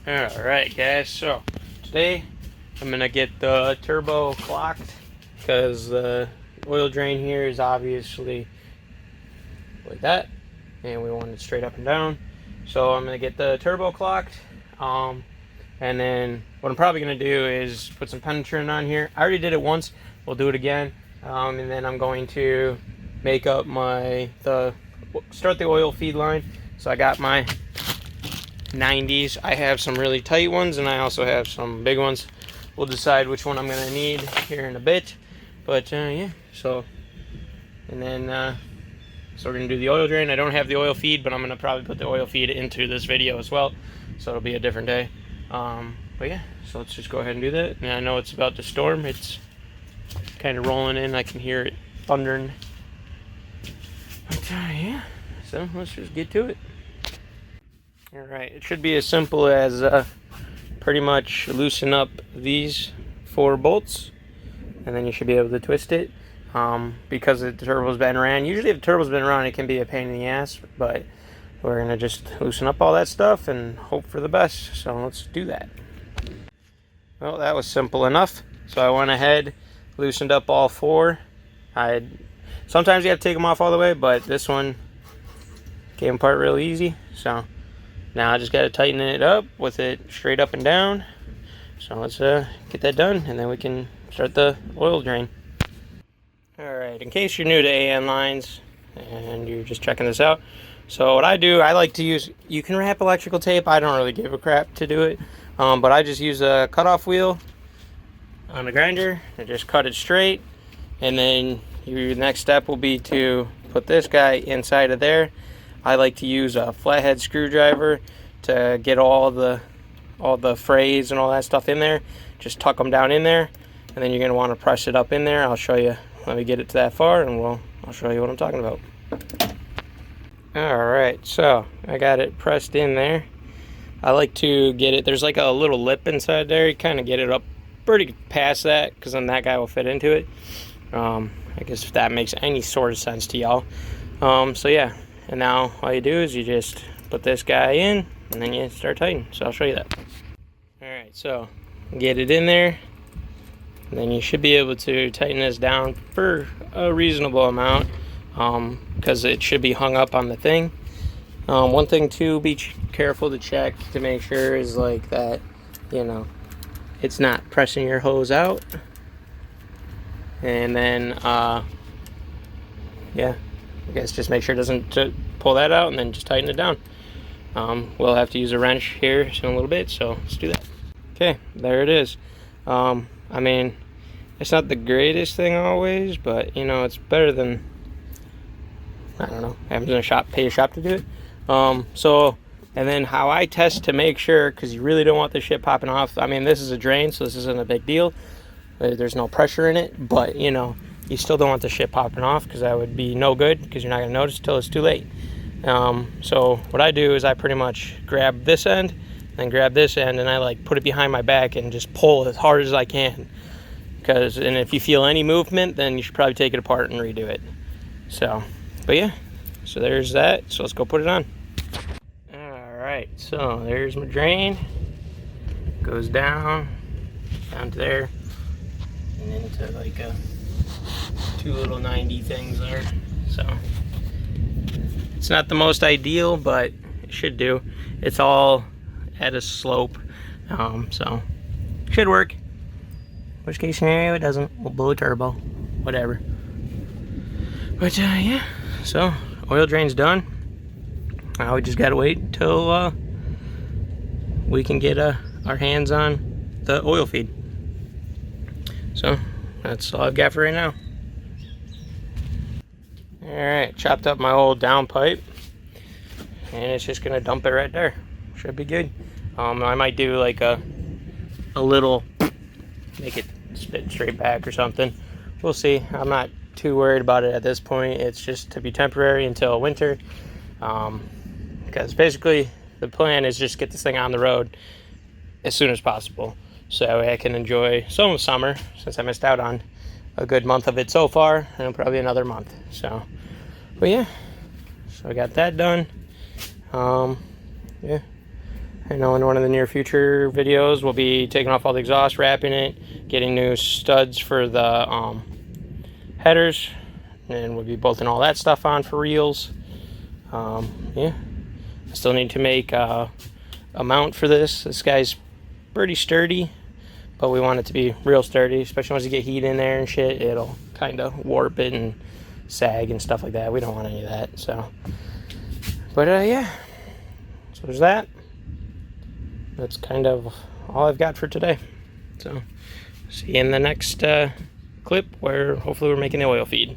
Alright guys, so today I'm gonna get the turbo clocked because the oil drain here is obviously like that and we want it straight up and down. So I'm gonna get the turbo clocked, and then what I'm probably gonna do is put some penetrant on here. I already did it once, we'll do it again, and then I'm going to make up start the oil feed line. So I got my 90s. I have some really tight ones and I also have some big ones. We'll decide which one I'm gonna need here in a bit, but yeah, so and then so we're gonna do the oil drain. I don't have the oil feed, but I'm gonna probably put the oil feed into this video as well, so it'll be a different day. But yeah, so let's just go ahead and do that. And I know it's about to storm. It's kind of rolling in. I can hear it thundering. But yeah, so let's just get to it. Alright, it should be as simple as pretty much loosen up these 4 bolts and then you should be able to twist it, because the turbo's been ran. Usually if the turbo's been run it can be a pain in the ass, but we're going to just loosen up all that stuff and hope for the best. So let's do that. Well, that was simple enough. So I went ahead, loosened up all 4. Sometimes you have to take them off all the way, but this one came apart real easy. So now I just got to tighten it up with it straight up and down. So let's get that done and then we can start the oil drain. Alright, in case you're new to AN lines and you're just checking this out, so what I do, I like to use, you can wrap electrical tape, I don't really give a crap to do it, but I just use a cutoff wheel on the grinder and just cut it straight, and then your next step will be to put this guy inside of there. I like to use a flathead screwdriver to get all the frays and all that stuff in there. Just tuck them down in there, and then you're going to want to press it up in there. I'll show you. Let me get it to that far, and I'll show you what I'm talking about. Alright, so I got it pressed in there. I like to get it, there's like a little lip inside there. You kind of get it up pretty past that, because then that guy will fit into it. I guess if that makes any sort of sense to y'all. So yeah. And now all you do is you just put this guy in and then you start tightening. So I'll show you that. Alright, so get it in there. And then you should be able to tighten this down for a reasonable amount, because it should be hung up on the thing. One thing to be careful to check to make sure is like that, you know, it's not pressing your hose out. And then, yeah. I guess just make sure it doesn't pull that out and then just tighten it down. We'll have to use a wrench here in a little bit, so let's do that. Okay, there it is. I mean, it's not the greatest thing always, but you know, it's better than, I don't know, having a shop, pay a shop to do it. And then how I test to make sure, because you really don't want this shit popping off. I mean, this is a drain, so this isn't a big deal. There's no pressure in it, but you know, you still don't want the shit popping off, because that would be no good, because you're not going to notice until it's too late. So what I do is I pretty much grab this end, then grab this end, and I like put it behind my back and just pull as hard as I can. And if you feel any movement, then you should probably take it apart and redo it. So, but yeah, so there's that. So let's go put it on. Alright, so there's my drain. Goes down to there, and into like a 2 little 90 things there. So it's not the most ideal, but it should do. It's all at a slope, so it should work. Worst case scenario, it doesn't. We'll blow a turbo, whatever. But yeah, so oil drain's done. Now we just gotta wait until we can get our hands on the oil feed. So that's all I've got for right now. Alright, chopped up my old downpipe, and it's just gonna dump it right there. Should be good. I might do like a little, make it spit straight back or something. We'll see. I'm not too worried about it at this point. It's just to be temporary until winter, because basically the plan is just get this thing on the road as soon as possible, so that way I can enjoy some of summer, since I missed out on a good month of it so far, and probably another month. So, but yeah, so I got that done. Yeah, I know in one of the near future videos we'll be taking off all the exhaust, wrapping it, getting new studs for the headers, and we'll be bolting all that stuff on for reels. Yeah, I still need to make a mount for this. This guy's pretty sturdy, but we want it to be real sturdy, especially once you get heat in there and shit. It'll kind of warp it and sag and stuff like that. We don't want any of that. So, but yeah, so there's that. That's kind of all I've got for today. So see you in the next clip where hopefully we're making the oil feed.